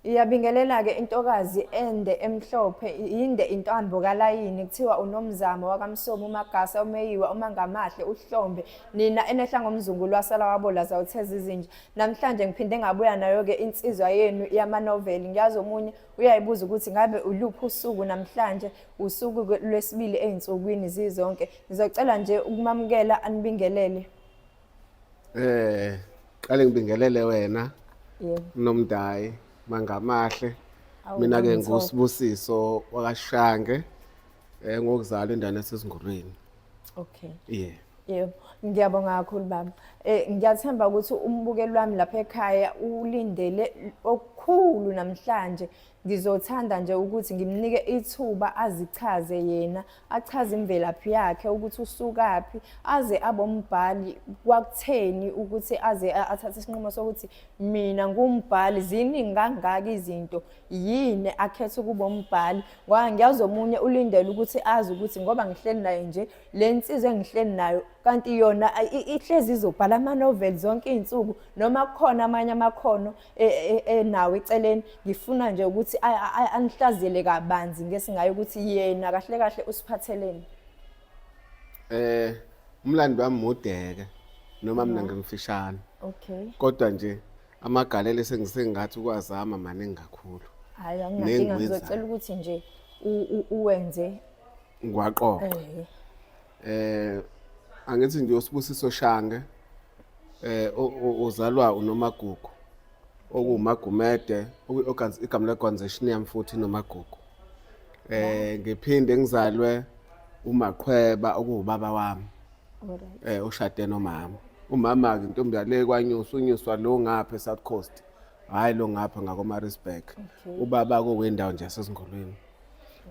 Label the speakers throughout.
Speaker 1: Iyabingelela-ke intokazi ende emhlophe inde intambo kalayini kuthiwa unomzamo wakamsomo umagasa umeyiwa umangamahle uhlombe nina enehla ngomzungulo wasala wabola zawutheza izinja. Namhlanje ngiphinde ngabuya nayo-ke insizwa yenu yamanoveli. Ngiyazi omunye uyayibuza ukuthi ngabe uluphi usuku namhlanje usuku lwesibili ey'nsukwini zizonke. Ngizocela nje ukumamukela anibingelele.
Speaker 2: Qale ngibingelele wena
Speaker 1: Yebo.
Speaker 2: Nomdayi Mangamahle.
Speaker 1: Awu,
Speaker 2: Mina ke
Speaker 1: ngangithola.
Speaker 2: nguSibusiso wakashange ngokuzala endaweni esezingulweni.
Speaker 1: Okay.
Speaker 2: Yeah.
Speaker 1: Yebo, ngiyabonga kakhulu baba. Ngiyathemba ukuthi umbukeli wami lapha ekhaya ulindele okukhulu namhlanje. Ngizothanda nje ukuthi ngimnike ithuba azichaze yena, achaze imvelaphi yakhe ukuthi usukaphi, aze abombhali kwakutheni ukuthi aze athathe isinqumo sokuthi mina ngumbhali. Ziningi kangaka izinto, yini akhethe ukuba umbhali. Ngoba ngiyazi omunye ulindele ukuthi azi ukuthi ngoba ngihleli naye nje le nsizwa engihleli nayo kanti yona ihlezi izobhala ama-novel zonke iy'nsuku noma kukhona amanye amakhono enawo eceleni. Ngifuna nje ukuthi anihlazele kabanzi ngesingayo ukuthi yena kahle kahle usiphatheleni.
Speaker 2: Umlando wami mudeke noma mina ngimfishane.
Speaker 1: Okay.
Speaker 2: Kodwa nje amagalelo sengathi ukwazama maningi kakhulu.
Speaker 1: Hayi anginankinga, ngizocela ukuthi nje uwenze.
Speaker 2: Ngiwaqoqa. Angithi nje uSibusiso Shange uzalwa uNomagugu okuwumagumede igama leGonzation yami futhi noMagugu. Ngiphinde ngizalwe uMaqhweba okuwubaba wami.
Speaker 1: Alright.
Speaker 2: Ushade nomama. Umama ke intombi yale kwaNyusa uNyuswa lo ngapha eSouth Coast. Hayi lo ngapha ngakoMaritzburg.
Speaker 1: Okay.
Speaker 2: Ubaba kowendawo nje sesingolweni.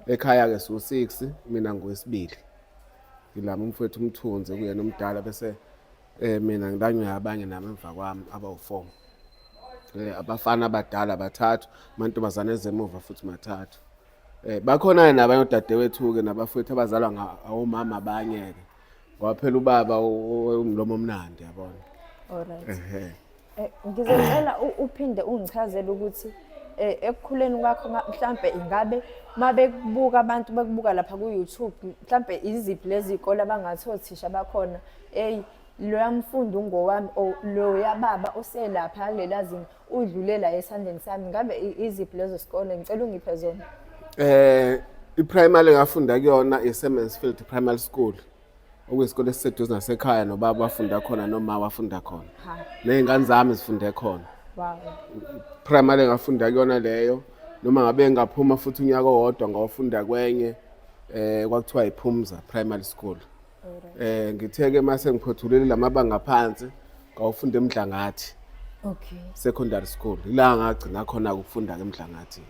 Speaker 2: Ekhaya ke su6 mina ngowesibili. Ngilama umfowethu uMthunzi kuyena omdala bese mina ngilanywa abanye nami emva kwami abawu4. Abafana abadala bathathu, amantombazane ezemuva futhi mathathu. Bakhona nabanye odadewethu ke nabafowethu abazalwa ngawomama abanye ke. Ngoba phela ubaba umlomo omnandi yabona.
Speaker 1: Alright. Ngizocela uphinde ungichazele ukuthi ekukhuleni kwakho mhlambe ingabe mabekubuka abantu bekubuka lapha ku YouTube mhlambe iziphi lezi zikole abangathi othisha bakhona lo yamfunda ungowami lo yababa oselapha kulela zinga udlulela esandleni sami, ngabe iziphi lezo sikole? Ngicela ungiphe zona.
Speaker 2: I-primary ngafunda kuyona iSemansfield Primary School. Okuyisikole esiseduze nasekhaya nobaba wafunda khona noma wafunda khona. Nezingane zami zifunde khona.
Speaker 1: Wow.
Speaker 2: Primary ngafunda kuyona leyo noma ngabe ngaphuma futhi unyaka owodwa ngawufunda kwenye kwakuthiwa iPhumza Primary School. Ngitheke mase ngiphothulile lamabanga phansi ngawufunda eMdlangathi.
Speaker 1: Okay.
Speaker 2: Secondary School. Ila ngagcina khona ukufunda eMdlangathi.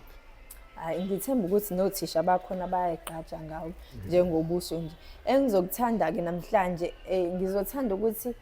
Speaker 1: Hayi ngithemba ukuthi nothisha bakhona bayayigqaja ngawo njengobuso nje. Engizokuthanda ke namhlanje ngizothanda ukuthi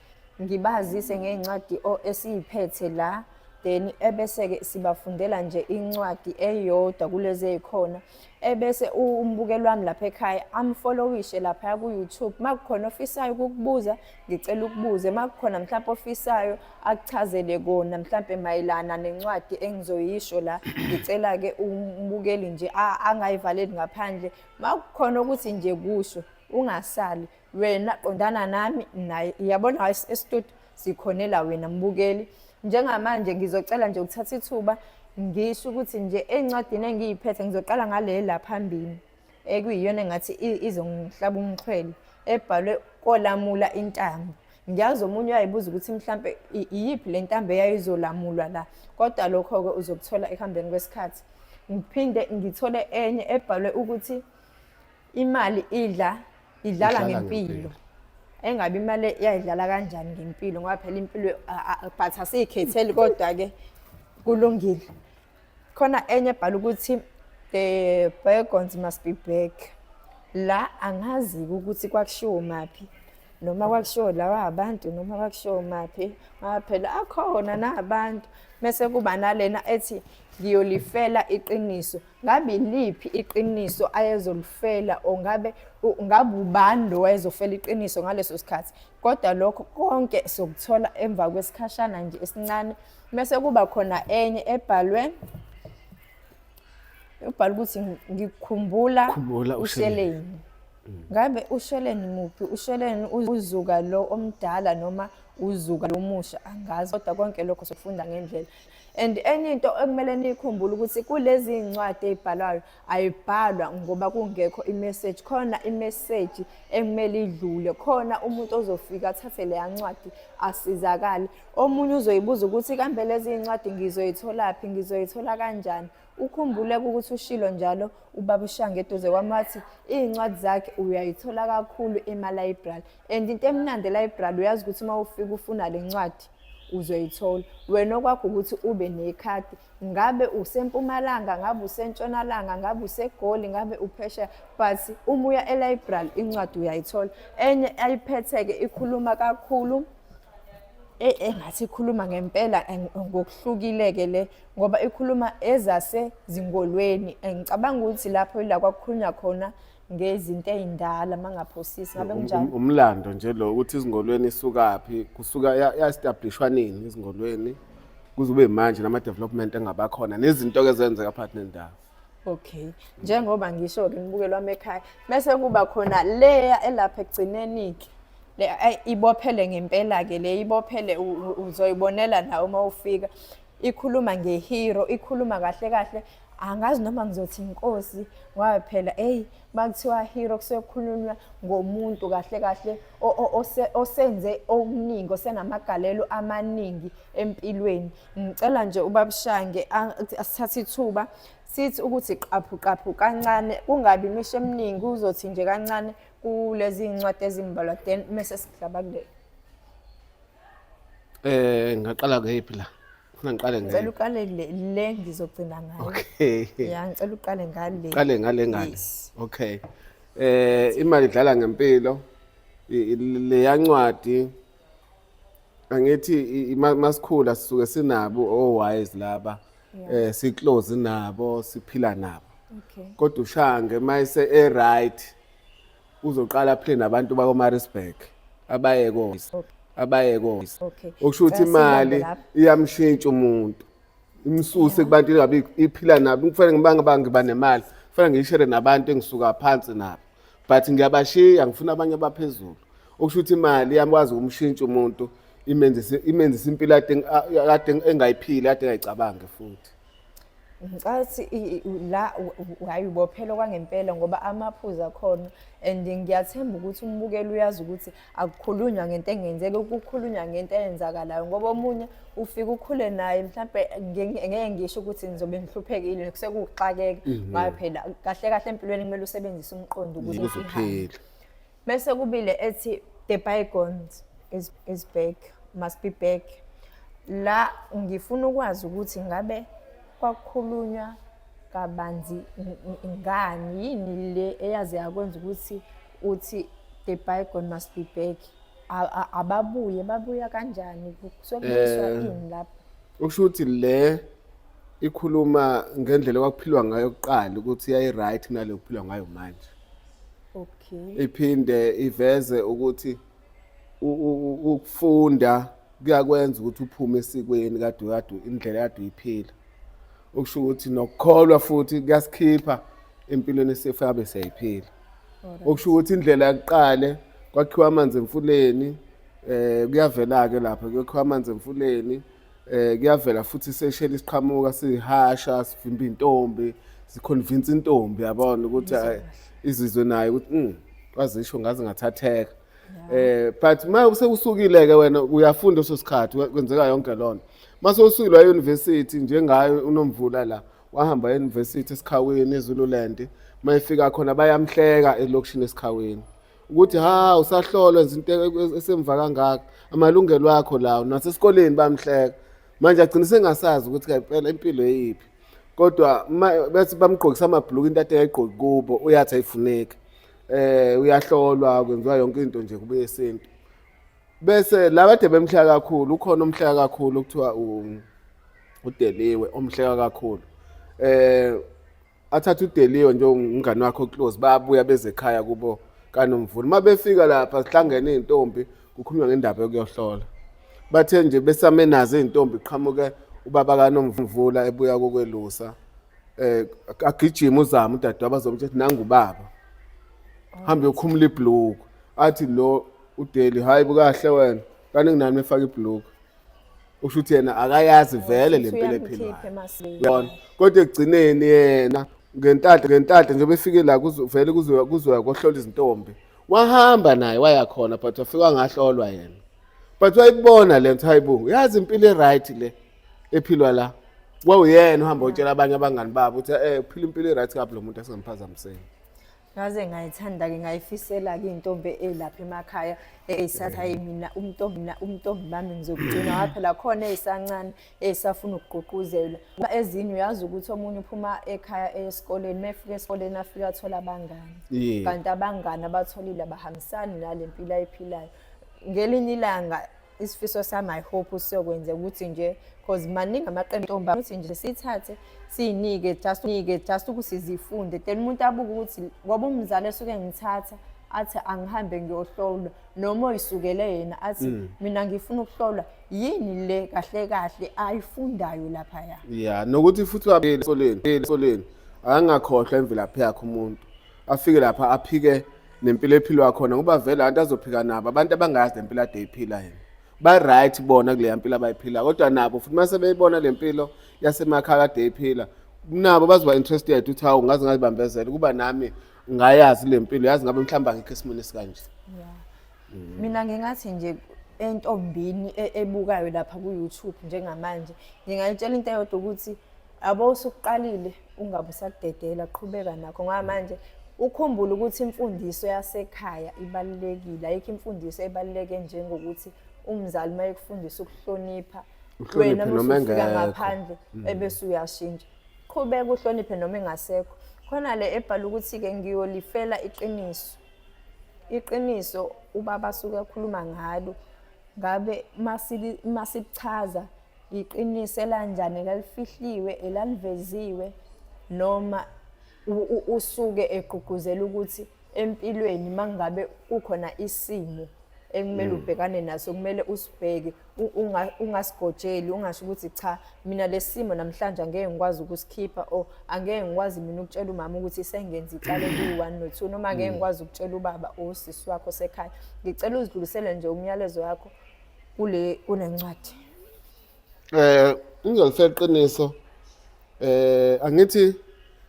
Speaker 1: ngibazise ngeincwadi esiyiphethe la, then ebese ke sibafundela nje incwadi eyodwa kulezi ezikhona. Ebese umbukeli wami lapha ekhaya amfollowishe lapha ku YouTube. Makukhona ofisayo ukukubuza ngicela ukubuze, makukhona mhlawumbe ofisayo akuchazele kona mhlawumbe mayelana nencwadi engizoyisho la, ngicela ke umbukeli nje angayivaleli ngaphandle. Makukhona ukuthi nje kusho ungasali wena qondana nami naye, yabona estudio sikhonela wena mbukeli. Njengamanje ngizocela nje ukuthatha ithuba ngisho ukuthi nje encwadini engiyiphethe ngizoqala ngale la phambili ekuyiyona engathi izongihlaba umxhwele ebhalwe kolamula intambo. Ngiyazi omunye uyayibuza ukuthi mhlambe iyiphi le ntambo eyayizolamulwa la, kodwa lokho ke uzokuthola ehambeni kwesikhathi. Ngiphinde ngithole enye ebhalwe ukuthi imali idlala ngempilo. Engabe imali yayidlala kanjani ngempilo ngoba phela impilo but asiyikhetheli kodwa ke kulungile. Khona enye ebhala ukuthi the bygones must be back. La angazi ukuthi kwakushiwo maphi noma kwakushiwo lawa abantu noma kwakushiwo maphi, ngoba phela akhona nabantu. Mase kuba nalena ethi ngiyolifela iqiniso. Ngabe liphi iqiniso ayezolifela ongabe ubani lo wayezofela iqiniso ngaleso sikhathi? Kodwa lokho konke sokuthola emva kwesikhashana nje esincane. Mase kuba khona enye ebhalwe ubhala ukuthi ngikhumbula
Speaker 2: Khumbula uSheleni.
Speaker 1: uSheleni. Ngabe uSheleni muphi? uSheleni uzuka lo omdala noma uzuka lomusha angazi, kodwa konke lokho sokufunda ngendlela. And enye into ekumele nikhumbule ukuthi kulezi iy'ncwadi ey'bhalwayo ayibhalwa ngoba kungekho imessage, khona imessage ekumele idlule, khona umuntu ozofika athathe leya ncwadi asizakale. Omunye uzoyibuza ukuthi kambe lezi iy'ncwadi ngizoyitholaphi, ngizoyithola kanjani? Ukhumbule ukuthi ushilo njalo ubaba uShange eduze kwami wathi iy'ncwadi zakhe uyayithola kakhulu ema-library. And into emnandi e-library uyazi ukuthi uma ufika ufuna le ncwadi uzoyithola. Wena okwakho ukuthi ube nekhadi, ngabe useMpumalanga, ngabe usentshonalanga, ngabe useGoli, ngabe uphesheya, but uma uya e-library incwadi uyayithola. Enye ayiphethe-ke ikhuluma kakhulu engathi ikhuluma ngempela ngokuhlukile-ke le, ngoba ikhuluma ezasezingolweni. Ngicabanga ukuthi lapho ila kwakukhulunywa khona ngezinto ey'ndala mangaphosisi, ngabe kunjalo?
Speaker 2: Umlando nje lo ukuthi izingolweni isukaphi, kusuka ya-establishwa nini izingolweni kuze kube manje nama-development engabakhona nezinto-ke ezenzeka phakathi nendawo.
Speaker 1: Okay, njengoba ngisho-ke ngibukeli wami ekhaya bese kuba khona leya elapha ekugcineni-ke le ibophele ngempela-ke, le ibophele uzoyibonela nawe uma ufika. Ikhuluma ngehero, ikhuluma kahle kahle, angazi noma ngizothi inkosi ngoba phela bakuthiwa hero kusuke kukhulunywa ngomuntu kahle kahle osenze okuningi, osenamagalelo amaningi empilweni. Ngicela nje ubaba uShange asithathe ithuba sithi ukuthi qaphu qaphu kancane, kungabi imisho eminingi, uzothi nje kancane kulezi iy'ncwadi ezimbalwa, then mese sihlaba kule.
Speaker 2: Ngaqala ngeyiphi la? Ufuna ngiqale
Speaker 1: Ngicela uqale le ngizogcina ngayo.
Speaker 2: Okay.
Speaker 1: Ya, ngicela uqale ngale.
Speaker 2: Qale ngale ngale.
Speaker 1: Yes.
Speaker 2: Okay. Imali idlala ngempilo. Le yancwadi angithi masikhula sisuke sinabo wise laba. Si close nabo, siphila nabo.
Speaker 1: Okay.
Speaker 2: Kodwa uShange mayise right uzoqala phela nabantu bakoMaritzburg abayeko. Abayeko.
Speaker 1: Okay.
Speaker 2: Okusho ukuthi imali iyamshintsha umuntu. Imsuse kubantu engabe iphila nabo. Kufanele ngiba nemali. Kufanele ngishare nabantu engisuka phansi nabo. But ngiyabashiya ngifuna abanye abaphezulu. Okusho ukuthi imali iyakwazi ukumshintsha umuntu imenzise impilo kade engayiphili, kade engayicabange futhi.
Speaker 1: Ngicathi la uyayibophela kwangempela ngoba amaphuzu akhona, and ngiyathemba ukuthi umbukeli uyazi ukuthi akukhulunywa ngento engenzeke, ukukhulunywa ngento eyenzakalayo, ngoba omunye ufika ukhule naye mhlambe ngeke ngisho ukuthi nizobe nihluphekile kusekuxakeka, ngoba phela kahle kahle empilweni kumele usebenzise umqondo ukuze uphile. Bese kubile ethi the bygones is back, must be back. La ngifuna ukwazi ukuthi ngabe kwakhulunywa kabanzi ngani yini le eyazi yakwenza ukuthi uthi the bygone must be back? Babuya kanjani? Kusokuliswa ini lapho?
Speaker 2: Ukusho ukuthi le ikhuluma ngendlela okwakuphilwa ngayo kuqala ukuthi yayi right kunale kuphilwa ngayo manje.
Speaker 1: Okay.
Speaker 2: Iphinde iveze ukuthi ukufunda kuyakwenza ukuthi uphume esikweni kade indlela kade uyiphila. Okusho ukuthi nokukholwa futhi kuyasikhipha empilweni esifa yabe siyayiphila. Okusho ukuthi indlela yakuqala kwakhiwa amanzi emfuleni, kuyavela ke lapha kwakhiwa amanzi emfuleni, kuyavela futhi seshela isiqhamuka sihasha sivimba intombi, siconvince intombi yabona ukuthi izizwe nayo ukuthi kwazisho ngaze ngathatheka. But mase usukile ke wena uyafunda osesikhathi kwenzeka yonke lonto. Mase usukile euniversity njengayo uNomvula la wahamba euniversity eSikhaweni eZululand, mayefika khona bayamhleka elokishini eSikhaweni ukuthi usahlolwa izinto esemva kangaka, amalungelo akho lawo nasesikoleni bamhleka. Manje agcina sengasazi ukuthi phela impilo eyiphi, kodwa bethi bamgqokisa amabhuluku into ade ayigqoki kubo uyathi ayifuneki. Uyahlolwa kwenziwa yonke into nje kube yesintu. Bese labade bemhleka kakhulu, ukhona omhleka kakhulu okuthiwa uDeliwe omhleka kakhulu. Athatha uDeliwe nje umngani wakhe oclose, babuya beze ekhaya kubo kaNomvula. Mabefika lapha sihlangene izintombi kukhulunywa ngendaba yokuyohlola. Bathe nje besame nazo izintombi qhamuke ubaba kaNomvula ebuya kokwelusa. agijima uzama udadewabo azomtshela nangu baba hambe yokhumula ibhuluku athi lo uDeli hayi bukahle wena kaningi nami efaka ibhuluku usho ukuthi yena akayazi vele lempilo ephilwayo yabona kodwa ekugcineni yena ngentathe nje befike la vele kuzoya kohlola izintombi wahamba naye waya khona but wafika ngahlolwa yena but wayibona lento hayibo yazi impilo eright le ephilwa la kwawuyena uhamba utshela abanye abangani babo uthi uphila impilo eright kabi lo muntu asingamphazamiseni
Speaker 1: ngaze ngayithanda-ke ngayifisela-ke intombi elapha emakhaya eyisathi hayi mina umntombi bami ngizokugcina waphela khona eyisancane eyisafuna ukugqugquzela ezinye uyazi ukuthi omunye uphuma ekhaya esikoleni mefika esikoleni afika athola abangani kanti abangani abatholile abahambisani nale mpilo ayiphilayo ngelinye ilanga isifiso sami I hope siyokwenzeka ukuthi nje because maningi amaqembu entombi ukuthi nje sithathe siyinike just ukuthi zifunde then umuntu abuka ukuthi ngoba umzali esuke ngithatha athi angihambe ngiyohlolwa noma oyisukele yena athi mina ngifuna ukuhlolwa yini le kahle ayifundayo lapha ya
Speaker 2: yeah nokuthi futhi wabele esoleni angakhohlwa imvelaphi yakhe umuntu afike lapha aphike nempilo ephilwa khona ngoba vele abantu azophika nabo abantu abangazi lempilo ade iphila yena ba right bona kule mpilo abayiphila kodwa nabo futhi mase beyibona lempilo yasemakhaya ade iphila nabo bazoba interested uthi hawu ngaze ngazibambezela kuba nami ngayazi lempilo yazi ngabe mhlamba ngikho esimweni esikanje
Speaker 1: mina ngingathi nje entombini ebukayo lapha ku YouTube njengamanje ngingayitshela into eyodwa ukuthi abo usuqalile ungabe usakudedela qhubeka nakho ngamanje ukhumbule ukuthi imfundiso yasekhaya ibalulekile ayikho imfundiso ebaluleke njengokuthi umzali mayekufundisa ukuhlonipha wena musufika ngaphandle ebese uyashintsha qhubeka uhloniphe noma engasekho khona le ebhala ukuthi ke ngiyolifela iqiniso ubaba suka ekhuluma ngalo ngabe masichaza iqiniso elanjani lalifihliwe elaliveziwe noma usuke egqugquzela ukuthi empilweni mangabe ukhona isimo ekumele ubhekane naso kumele usibheke ungasigojeli ungasho ukuthi cha mina lesimo namhlanje angeke ngikwazi ukusikhipha o angeke ngikwazi mina ukutshela umama ukuthi sengenza icala ku1 no2 noma angeke ngikwazi ukutshela ubaba osisi wakho sekhaya ngicela uzidlulisele nje umyalezo wakho kule ncwadi
Speaker 2: ngizolifela iqiniso angithi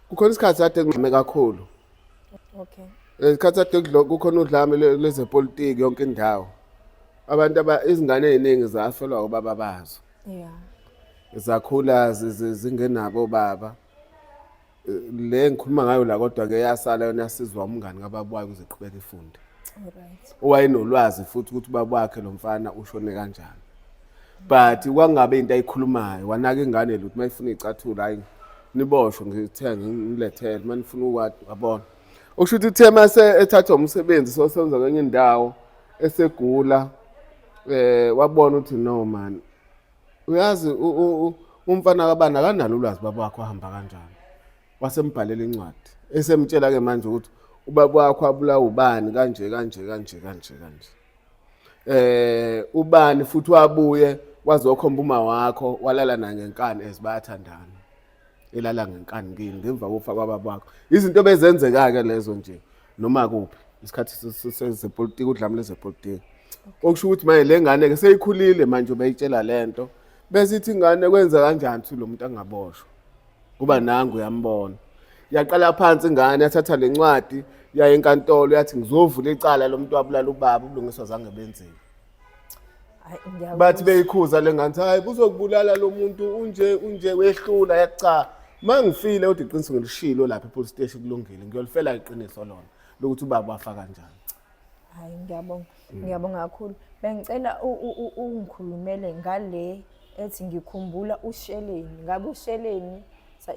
Speaker 2: kukhona isikhathi kade ngigxame kakhulu
Speaker 1: okay
Speaker 2: isikhathi kade kukhona udlame lezepolitiki yonke indawo abantu izingane eziningi zafelwa ubaba bazo zakhula zingenabo baba le ngikhuluma ngayo la kodwa ke yasala yona yasizwa umngani kababuwayo ukuze iqhubeke ifunde owayenolwazi futhi ukuthi ubaba wakhe lo mfana ushone kanjani but kwangabe into ayikhulumayo wanaka ingane lutho mayifuna icathulo hayi niboshwe ngithenge ngilethele manifuna ukwathi wabona okusho ukuthi Thema ethathwa umsebenzi sosenza kwenye indawo esegula wabona ukuthi no man uyazi umfana kabana kanalo ulwazi baba wakho ahamba kanjani wasembhalela incwadi esemtshela ke manje ukuthi ubaba wakho abulawa ubani kanje ubani futhi wabuye wazokhomba uma wakho walala na ngenkani ezibayathandana elala ngenkani ngini ngemva kokufa kwababa wakho izinto bezenzeka ke lezo nje noma kuphi isikhathi sezepolitiki udlame lezepolitiki okusho ukuthi manje lengane ke seyikhulile manje bayitshela lento bese ithi ingane kwenza kanjani uthi lo muntu angaboshwa kuba nangu uyambona yaqala phansi ingane yathatha lencwadi yaye enkantolo yathi ngizovula icala lo muntu wabulala ubaba ubulungiswa zange benzeke bathi beyikhuza lengathi hayi kuzokubulala lo muntu unje wehlula yacha mangifile uthi iqiniso ngilishilo lapha epolice station kulungile ngiyolifela iqiniso lona lokuthi ubaba wafa kanjani
Speaker 1: hayi ngiyabonga kakhulu bengicela ungikhulumele ngale ethi ngikhumbula usheleni ngabe usheleni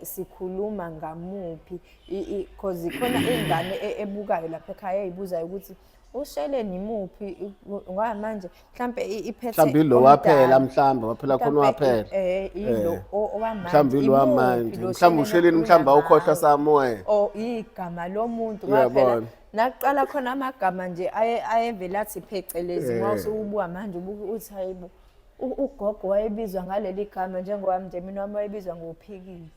Speaker 1: sikhuluma ngamuphi because khona ingane ebukayo lapha ekhaya eyibuzayo ukuthi usheleni imuphi ngoba manje mhlambe iphethe
Speaker 2: mhlambe lo waphela mhlambe waphela khona waphela
Speaker 1: ilo owamanje
Speaker 2: mhlambe lo wamanje mhlambe usheleni mhlambe awukhohlwa samoya
Speaker 1: igama lomuntu ngaphela naqala khona amagama nje ayevela athi phecelezi mawusubuka manje ubuthi hayibo ugogo wayebizwa ngaleli gama njengoba nje mina wami wayebizwa ngophikile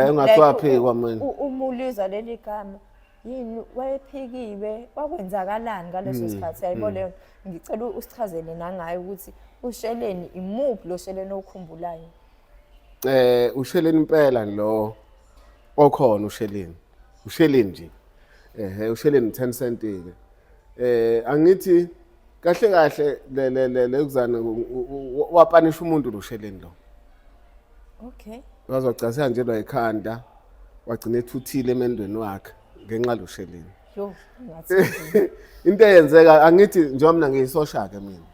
Speaker 2: Engathi waphikwa mina.
Speaker 1: Uma ulizwa leli gama yini wayephikiwe wakwenzakalani ngaleso sikhathi yayibona leyo ngicela usichazele nangayo ukuthi uSheleni imuphi lo Sheleni okhumbulayo.
Speaker 2: uSheleni impela lo okhona uSheleni. uSheleni nje. uSheleni 10 cent ke. Angithi kahle kahle le kuzana wapanisha umuntu lo uSheleni lo.
Speaker 1: Okay.
Speaker 2: Wazogcasa nje lo ekhanda wagcina ethuthile emendweni wakhe ngenxa lo uSheleni.
Speaker 1: Yo, ngathi
Speaker 2: Into eyenzeka angithi njengoba mina ngiyisosha ke mina.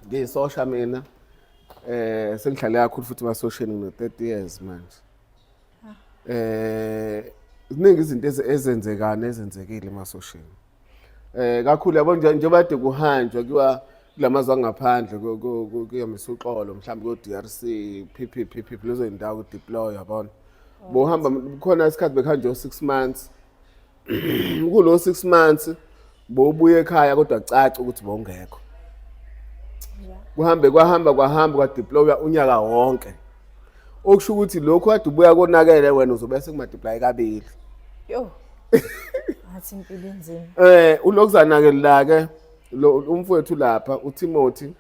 Speaker 2: Ngiyisosha mina. Sengihlale kakhulu futhi basosheni no 30 years manje. Ziningi izinto ezenzekana ezenzekile emasosheni. Kakhulu yabo njengoba de kuhanjwa kuwa kulamazwe angaphandle kuyamisuqolo mhlawumbe ko DRC PPP lezo indawo ku deploy yabona. Bohamba khona isikhathi bekhanje 6 months. Kulo 6 months bobuye ekhaya kodwa caca ukuthi bongekho. Kwahamba kwa deploy unyaka wonke. Okusho ukuthi lokho kade ubuya konakele wena uzobe sekumultiply kabili.
Speaker 1: yo. Athi impilo enzima.
Speaker 2: Ulokuzanakela ke lo umfowethu lapha uTimothy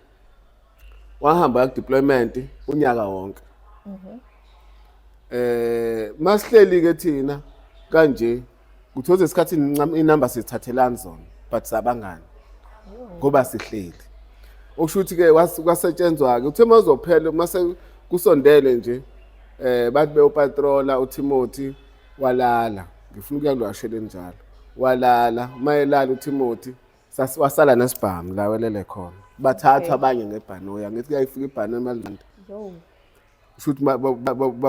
Speaker 2: wahamba ku deployment unyaka wonke. Masihleli ke thina kanje kuthoze isikhathi inamba sithathelana zona but sabangani ngoba sihleli. Okusho ukuthi ke kwasetshenzwa ke uthe mazophela mase kusondele nje bathi beyopatrola uTimothy walala. Ngifuna ukuyakudwa Sheleni njalo. Walala mayelala uTimothy wasala nesibhamu la welele khona. Bathatha abanye ngebhanoya ngithi kuyayifika ibhanoya emalini.
Speaker 1: Yo.
Speaker 2: Futhi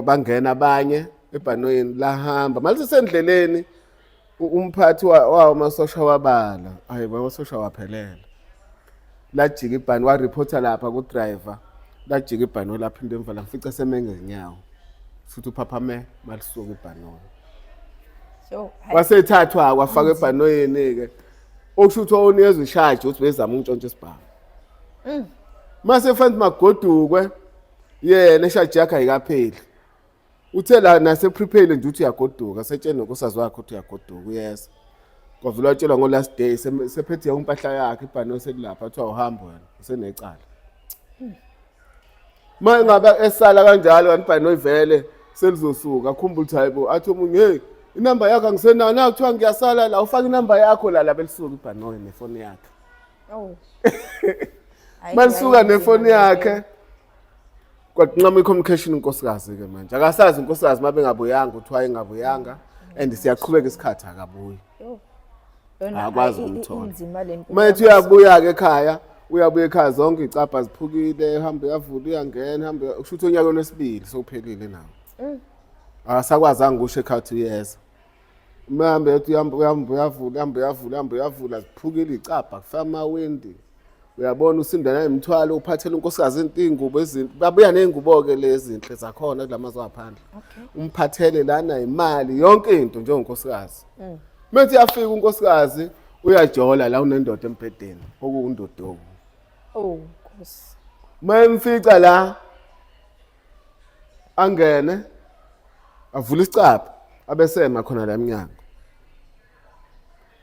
Speaker 2: bangena abanye ebhanoyeni lahamba manje sendleleni umphathi wawo amasosha wabala hayi amasosha waphelela lajika ibhanoyi wa reporter lapha ku driver lajika ibhanoyi laphinda emva lamfica semenge nyawo futhi uphaphame malisuka ibhanoyi
Speaker 1: So
Speaker 2: wasethathwa kwafaka ebhanoyini ke okusho ukuthi onikezwe ishaji ukuthi bezama untshontshe isibhamu. Mase fanele magodukwe yena eshaji yakhe ayikapheli. Uthe la nase prepare nje uthi uyagoduka setshene nokosazwe wakhe uthi uyagoduka uyeza. Kwavula watshelwa ngo last day sephethe impahla yakhe ibhanoyi sekulapha athi awuhamba wena usenecala. Mangabe esala kanjalo kanti ibhanoyi vele selizosuka akhumbula ukuthi hayibo athi omunye hey inamba yakho angisenayo na kuthiwa ngiyasala la ufaka inamba yakho la belisuka ibhanoyi nefoni yakhe.
Speaker 1: Oh.
Speaker 2: Malisuka nefoni yakhe kwakunqama icommunication inkosikazi ke manje akasazi inkosikazi mabe ngabuyanga uthi wayengabuyanga and siyaqhubeka isikhathi akabuyi.
Speaker 1: Yo.
Speaker 2: Akwazi ukumthola.
Speaker 1: Inzima lento.
Speaker 2: Manje uyabuya ke ekhaya uyabuya ekhaya zonke icapha ziphukile hamba yavula uyangena hamba kusho ukuthi onyaka wesibili sokuphelile nawo. Akasakwazanga usho ekhaya uthi uyeza. Mhambe ethi yavula ziphukile icapha kufaka amawindi. Uyabona usindana emthwalo uphathele unkosikazi ingubo ezinto babuya nezingubo ke lezi zinhle zakhona kulamazwe aphandle. Umphathele lana imali yonke into njengonkosikazi. Methi yafika unkosikazi uyajola la unendoda empedeni okuundodo.
Speaker 1: Oh Nkosi.
Speaker 2: Mayemfica la angene avula isicapha abesema khona la eminyango.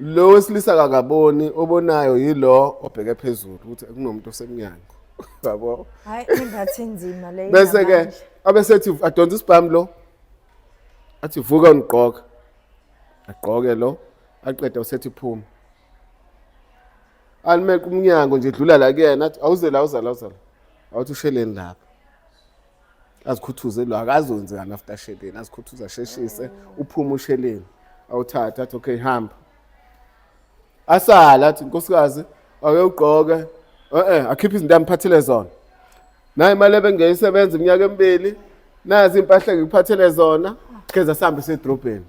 Speaker 2: Lo wesilisa kakaboni obonayo yilo obheke phezulu ukuthi kunomuntu osemnyango. Yabo.
Speaker 1: Hayi ingathi inzima le.
Speaker 2: Bese ke abesethi adonsa isibhamu lo. Athi vuka ungqoka. Agqoke lo aqeda usethi phuma. Alimeka umnyango nje edlula la kuyena athi awuzela. Awuthi uSheleni lapha. Azikhuthuze lo akazonzekana after Sheleni azikhuthuza sheshise uphuma uSheleni. Awuthatha athi okay hamba. Asala athi inkosikazi ake ugqoke akhipha izinto amphathele zona. Nayi imali ebengeyisebenza iminyaka emibili nazi impahla ngiphathele zona keza sihambe esedrobheni.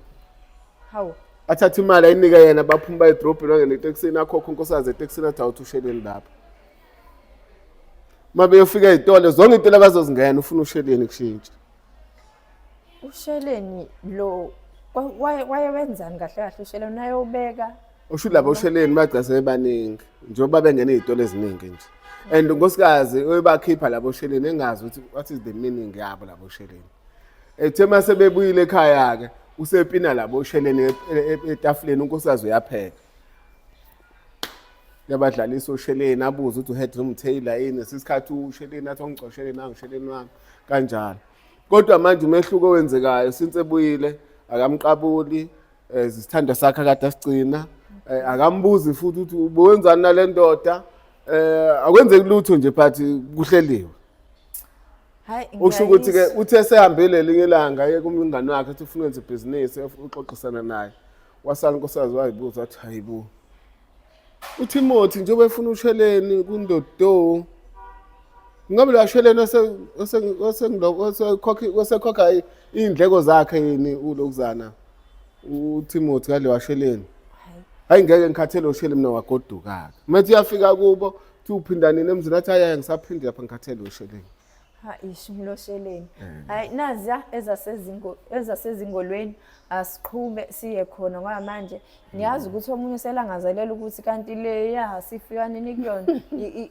Speaker 1: Hawu.
Speaker 2: Athatha imali ayinika yena baphuma baye edrobheni wangena eTexini akhokha unkosikazi eTexini athi awuthi uSheleni lapha. Mabe yofika ezitolo zonke into abazozingena ufuna uSheleni kushintsha.
Speaker 1: uSheleni lo wayewenzani kahle kahle uSheleni ayobeka.
Speaker 2: Usho labo uSheleni bagcase baningi njengoba bengena ezitolo eziningi nje. And unkosikazi uyebakhipha labo uSheleni engazi ukuthi what is the meaning yabo labo uSheleni. Ethe mase bebuyile ekhaya ke usepina labo usheleni etafuleni unkosikazi uyapheka. Yabadlalisa usheleni abuza ukuthi uHedrum Taylor yini sisikhathi usheleni athi ongicosheleni angisheleni wami kanjalo. Kodwa manje umehluko owenzekayo since ebuyile akamqabuli isithando sakhe akade asigcina akambuzi futhi ukuthi ubewenzani nale ndoda akwenzeki lutho nje but kuhleliwe.
Speaker 1: Hayi
Speaker 2: Usho ukuthi ke uthe sehambile linye ilanga ye kumngani wakhe ethi ufuna ukwenza ibhizinisi uxoxisana naye wasala inkosikazi wayibuza wathi hayibo uTimothy njengoba efuna usheleni kundodo ngabe la sheleni osekhokha indleko zakhe yini ulokuzana uTimothy kale washeleni hayi ngeke ngikhathele ushele mina wagoduka ke manje uyafika kubo uthi uphinda nini emzini athi hayi ngisaphinde lapha ngikhathele usheleni
Speaker 1: ha ishumulo sheleni hayi naziya ezasezingolweni asiqhume siye khona ngoba manje niyazi ukuthi omunye selangazelela ukuthi kanti le sifika nini kuyona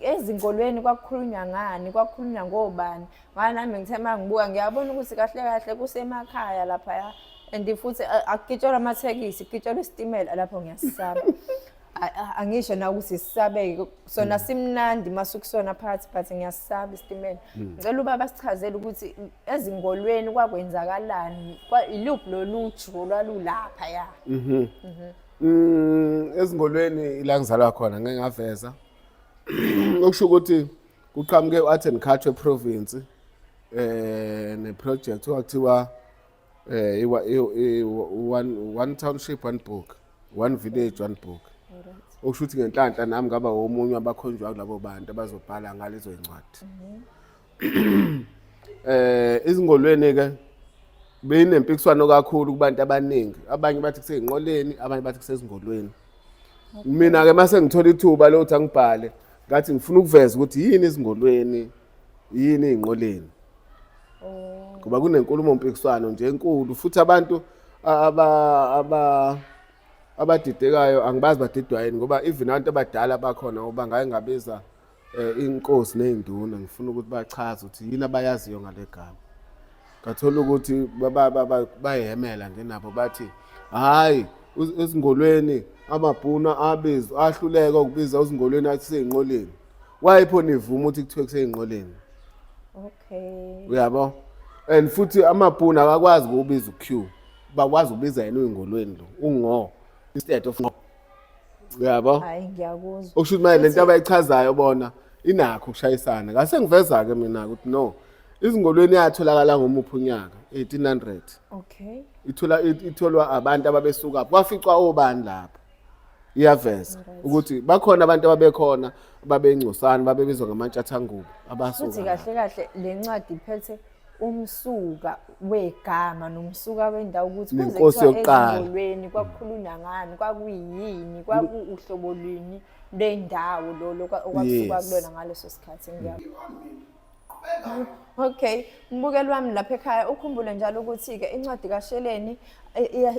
Speaker 1: ezingolweni kwakukhulunywa ngani kwakukhulunywa ngobani ngoba nami ngithe mangibuka ngiyabona ukuthi kahle kahle kusemakhaya lapha and futhi akugitshelwa amathekisi kugitshelwa isitimela lapho ngiyasisaba angisho na ukuthi sisabeke sona simnandi masukusona phakathi but ngiyasisaba isitimela ngicela ubaba sichazele ukuthi ezingolweni kwakwenzakalani iluphi loluju lwalulapha ya
Speaker 2: ezingolweni ila ngizalwa khona ngeke ngaveza okusho ukuthi kuqhamuke uArt and Culture Province ne project okuthiwa one township one book one village one book okusho ukuthi ngenhlanhla nami ngaba omunye abakhonjwa kulabo bantu abazobhala ngalezo incwadi izingolweni ke beyinempikiswano kakhulu kubantu abaningi abanye bathi kuseyinqoleni abanye bathi kusezingolweni mina ke mase ngithola ithuba lokuthi angibhale ngathi ngifuna ukuveza ukuthi yini izingolweni yini einqoleni kuba kunenkulumo mpikiswano nje enkulu futhi abantu abadidekayo angibazi badidwa yini ngoba even abantu abadala bakhona ngoba ngake ngabiza inkosi nezinduna ngifuna ukuthi bachaze ukuthi yini abayaziyo ngale gama ngathola ukuthi bayihemela nje nabo bathi hayi ezingolweni amabhuna abizwa ahluleka ukubiza ezingolweni athi seyinqoleni wayiphona ivumo ukuthi kuthiwe kuseyinqoleni
Speaker 1: okay
Speaker 2: uyabo and futhi amabhuna akakwazi ukubiza uQ bakwazi ukubiza yena uyingolweni lo ungo instead of ngo uyabo
Speaker 1: hayi ngiyakuzwa
Speaker 2: okusho ukuthi manje lento abayichazayo bona inakho ukushayisana ngase ngiveza ke mina ukuthi no izingolweni yatholakala ngomuphi unyaka 1800
Speaker 1: okay
Speaker 2: itholwa abantu ababesuka kwaficwa obani lapha iyaveza ukuthi bakhona abantu ababekhona ababengcosana babebizwa ngamantshathangubo abasuka
Speaker 1: futhi kahle kahle lencwadi iphethe umsuka wegama nomsuka wendawo ukuthi kuze kuthiwa ezingolweni kwakukhulunywa ngani kwakuyini kwakuhlobo lwini lendawo lo okwakusuka kulona ngaleso sikhathi okay mbukeli wami lapha ekhaya ukhumbule njalo ukuthi ke incwadi kaSheleni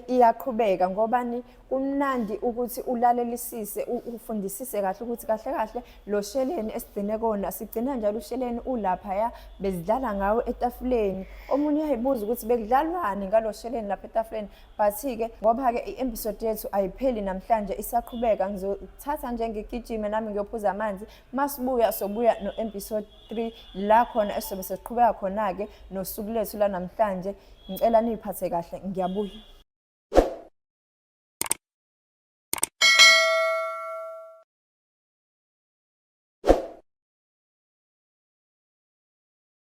Speaker 1: iyaqhubeka ngobani kumnandi ukuthi ulalelisise ufundisise kahle ukuthi kahle kahle lo Sheleni esigcine kona sigcina njalo uSheleni ulapha ya bezidlala ngawo etafuleni omunye uyayibuza ukuthi bekudlalwani ngalo Sheleni lapha etafuleni but ke ngoba ke i-episode yethu ayipheli namhlanje isaqhubeka ngizothatha nje ngigijime nami ngiyophuza amanzi masibuya sobuya no episode 3 la khona esobe siqhubeka khona ke nosuku lethu la namhlanje ngicela niphathe kahle ngiyabuya